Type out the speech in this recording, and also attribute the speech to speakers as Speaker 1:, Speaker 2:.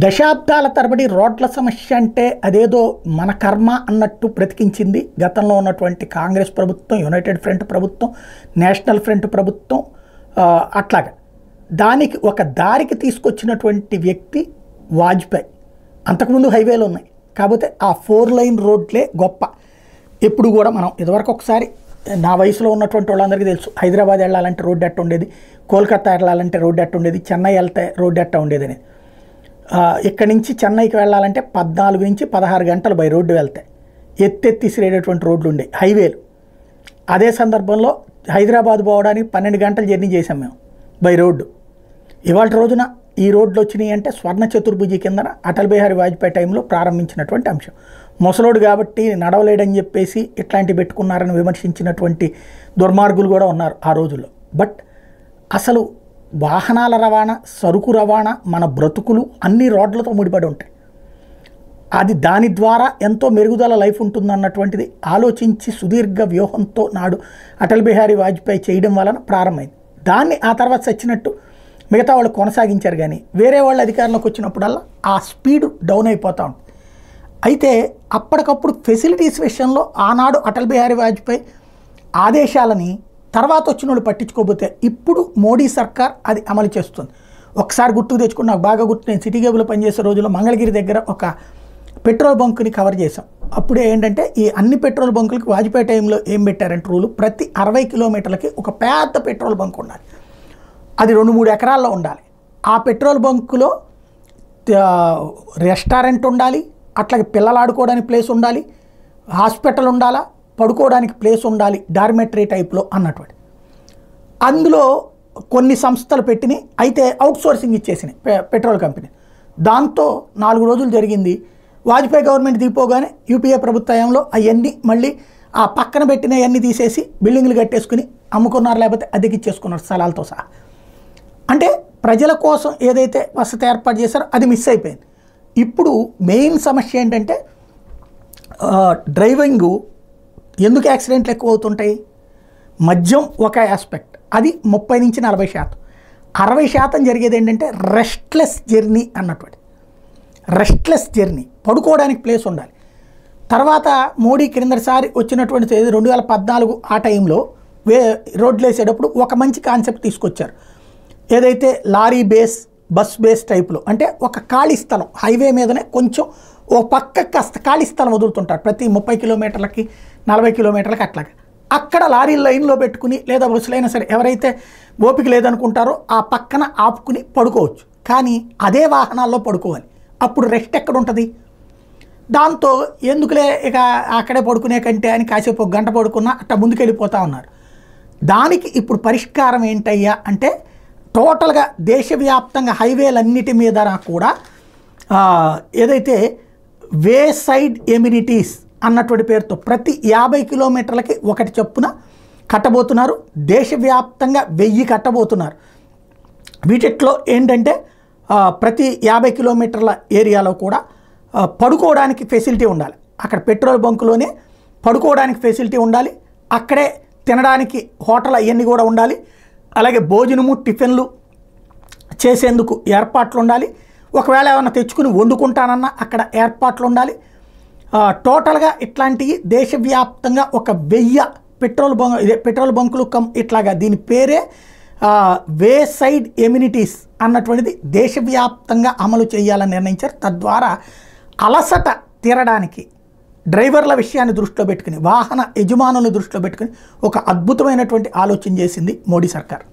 Speaker 1: దశాబ్దాల తరబడి రోడ్ల సమస్య అంటే అదేదో మన కర్మ అన్నట్టు బ్రతికించింది గతంలో ఉన్నటువంటి కాంగ్రెస్ ప్రభుత్వం, యునైటెడ్ ఫ్రంట్ ప్రభుత్వం, నేషనల్ ఫ్రంట్ ప్రభుత్వం. అట్లాగా దానికి ఒక దారికి తీసుకొచ్చినటువంటి వ్యక్తి వాజ్పేయి. అంతకుముందు హైవేలు ఉన్నాయి, కాకపోతే ఆ 4 లైన్ రోడ్లే గొప్ప. ఎప్పుడు కూడా మనం ఇదివరకు ఒకసారి నా వయసులో ఉన్నటువంటి వాళ్ళందరికీ తెలుసు, హైదరాబాద్ వెళ్ళాలంటే రోడ్డు ఎట్ట ఉండేది, కోల్కతా వెళ్ళాలంటే రోడ్డు ఎట్ట ఉండేది, చెన్నై వెళ్తే రోడ్డు ఎట్ట ఉండేది అని. ఇక్కడి నుంచి చెన్నైకి వెళ్ళాలంటే 14 నుంచి 16 గంటలు బై రోడ్డు వెళ్తాయి. ఎత్తెత్తిసిరేటటువంటి రోడ్లు ఉండే హైవేలు. అదే సందర్భంలో హైదరాబాద్ పోవడానికి 12 గంటలు జర్నీ చేసాం మేము బై రోడ్డు. ఇవాళ రోజున ఈ రోడ్లు వచ్చినాయి అంటే స్వర్ణ చతుర్భుజి కిందన అటల్ బిహారీ వాజ్పేయి టైంలో ప్రారంభించినటువంటి అంశం. ముసలోడు కాబట్టి నడవలేడని చెప్పేసి ఇట్లాంటివి పెట్టుకున్నారని విమర్శించినటువంటి దుర్మార్గులు కూడా ఉన్నారు ఆ రోజుల్లో. బట్ అసలు వాహనాల రవాణా, సరుకు రవాణా, మన బ్రతుకులు అన్ని రోడ్లతో ముడిపడి ఉంటాయి. అది దాని ద్వారా ఎంతో మెరుగుదల లైఫ్ ఉంటుందన్నటువంటిది ఆలోచించి సుదీర్ఘ వ్యూహంతో నాడు అటల్ బిహారీ వాజ్పేయి చేయడం వలన ప్రారంభమైంది. దాన్ని ఆ తర్వాత చచ్చినట్టు మిగతా వాళ్ళు కొనసాగించారు. కానీ వేరే వాళ్ళు అధికారంలోకి వచ్చినప్పుడల్లా ఆ స్పీడ్ డౌన్ అయిపోతూ ఉంటుంది. అయితే అప్పటికప్పుడు ఫెసిలిటీస్ విషయంలో ఆనాడు అటల్ బిహారీ వాజ్పేయి ఆదేశాలని తర్వాత వచ్చిన వాళ్ళు పట్టించుకోకపోతే ఇప్పుడు మోడీ సర్కార్ అది అమలు చేస్తుంది. ఒకసారి గుర్తుకు తెచ్చుకుని నాకు బాగా గుర్తు, నేను సిటీ కేబుల్లో పనిచేసే రోజుల్లో మంగళగిరి దగ్గర ఒక పెట్రోల్ బంకుని కవర్ చేసాం. అప్పుడే ఏంటంటే ఈ అన్ని పెట్రోల్ బంకులకి వాజ్పేయి టైంలో ఏం పెట్టారంటే రూలు, ప్రతి 60 కిలోమీటర్లకి ఒక పెద్ద పెట్రోల్ బంక్ ఉండాలి. అది 2-3 ఎకరాల్లో ఉండాలి. ఆ పెట్రోల్ బంకులో రెస్టారెంట్ ఉండాలి, అట్లాగే పిల్లలు ఆడుకోవడానికి ప్లేస్ ఉండాలి, హాస్పిటల్ ఉండాలా, పడుకోవడానికి ప్లేస్ ఉండాలి, డార్మెటరీ టైప్లో అన్నటువంటి. అందులో కొన్ని సంస్థలు పెట్టినాయి. అయితే అవుట్సోర్సింగ్ ఇచ్చేసినాయి పెట్రోల్ కంపెనీ. దాంతో 4 రోజులు జరిగింది. వాజ్పేయి గవర్నమెంట్ దిగిపోగానే యూపీఏ ప్రభుత్వంలో అవన్నీ మళ్ళీ ఆ పక్కన పెట్టినవన్నీ తీసేసి బిల్డింగ్లు కట్టేసుకుని అమ్ముకున్నారు, లేకపోతే అద్దెకిచ్చేసుకున్నారు స్థలాలతో సహా. అంటే ప్రజల కోసం ఏదైతే వసతి ఏర్పాటు చేశారో అది మిస్ అయిపోయింది. ఇప్పుడు మెయిన్ సమస్య ఏంటంటే డ్రైవింగు. ఎందుకు యాక్సిడెంట్లు ఎక్కువ అవుతుంటాయి? మద్యం ఒక ఆస్పెక్ట్, అది 30 నుంచి 40%. 60% జరిగేది ఏంటంటే రెస్ట్లెస్ జర్నీ అన్నటువంటి. రెస్ట్లెస్ జర్నీ, పడుకోవడానికి ప్లేస్ ఉండాలి. తర్వాత మోడీ క్రిందసారి వచ్చినటువంటి 2014 ఆ టైంలో రోడ్లు వేసేటప్పుడు ఒక మంచి కాన్సెప్ట్ తీసుకొచ్చారు. ఏదైతే లారీ బేస్, బస్ బేస్ టైప్లో, అంటే ఒక ఖాళీ స్థలం హైవే మీదనే కొంచెం ఓ పక్క కాస్త ఖాళీ స్థలం వదులుతుంటారు ప్రతి 30 కిలోమీటర్లకి 40 కిలోమీటర్లకి. అట్లాగా అక్కడ లారీ లైన్లో పెట్టుకుని లేదా బస్సులైనా సరే ఎవరైతే ఓపిక లేదనుకుంటారో ఆ పక్కన ఆపుకుని పడుకోవచ్చు. కానీ అదే వాహనాల్లో పడుకోవాలి. అప్పుడు రెస్ట్ ఎక్కడ ఉంటుంది? దాంతో ఎందుకులే ఇక అక్కడే పడుకునే కంటే అని కాసేపు 1 గంట పడుకున్నా అట్లా ముందుకెళ్ళిపోతూ ఉన్నారు. దానికి ఇప్పుడు పరిష్కారం ఏంటయ్యా అంటే టోటల్గా దేశవ్యాప్తంగా హైవేలన్నిటి మీద కూడా ఏదైతే వే సైడ్ ఎమ్యూనిటీస్ అన్నటువంటి పేరుతో ప్రతి 50 కిలోమీటర్లకి ఒకటి చొప్పున కట్టబోతున్నారు. దేశవ్యాప్తంగా 1000 కట్టబోతున్నారు. వీటిలో ఏంటంటే ప్రతి 50 కిలోమీటర్ల ఏరియాలో కూడా పడుకోవడానికి ఫెసిలిటీ ఉండాలి. అక్కడ పెట్రోల్ బంకులోనే పడుకోవడానికి ఫెసిలిటీ ఉండాలి. అక్కడే తినడానికి హోటల్ అవన్నీ కూడా ఉండాలి. అలాగే భోజనము, టిఫిన్లు చేసేందుకు ఏర్పాట్లు ఉండాలి. ఒకవేళ ఏమైనా తెచ్చుకుని వండుకుంటానన్నా అక్కడ ఏర్పాట్లు ఉండాలి. టోటల్గా ఇట్లాంటివి దేశవ్యాప్తంగా ఒక 1000 పెట్రోల్ బంకులు ఇట్లాగా దీని పేరే వే సైడ్ ఎమ్యూనిటీస్ అన్నటువంటిది దేశవ్యాప్తంగా అమలు చేయాలని నిర్ణయించారు. తద్వారా అలసట తీరడానికి డ్రైవర్ల విషయాన్ని దృష్టిలో పెట్టుకుని, వాహన యజమానులను దృష్టిలో పెట్టుకుని ఒక అద్భుతమైనటువంటి ఆలోచన చేసింది మోడీ సర్కార్.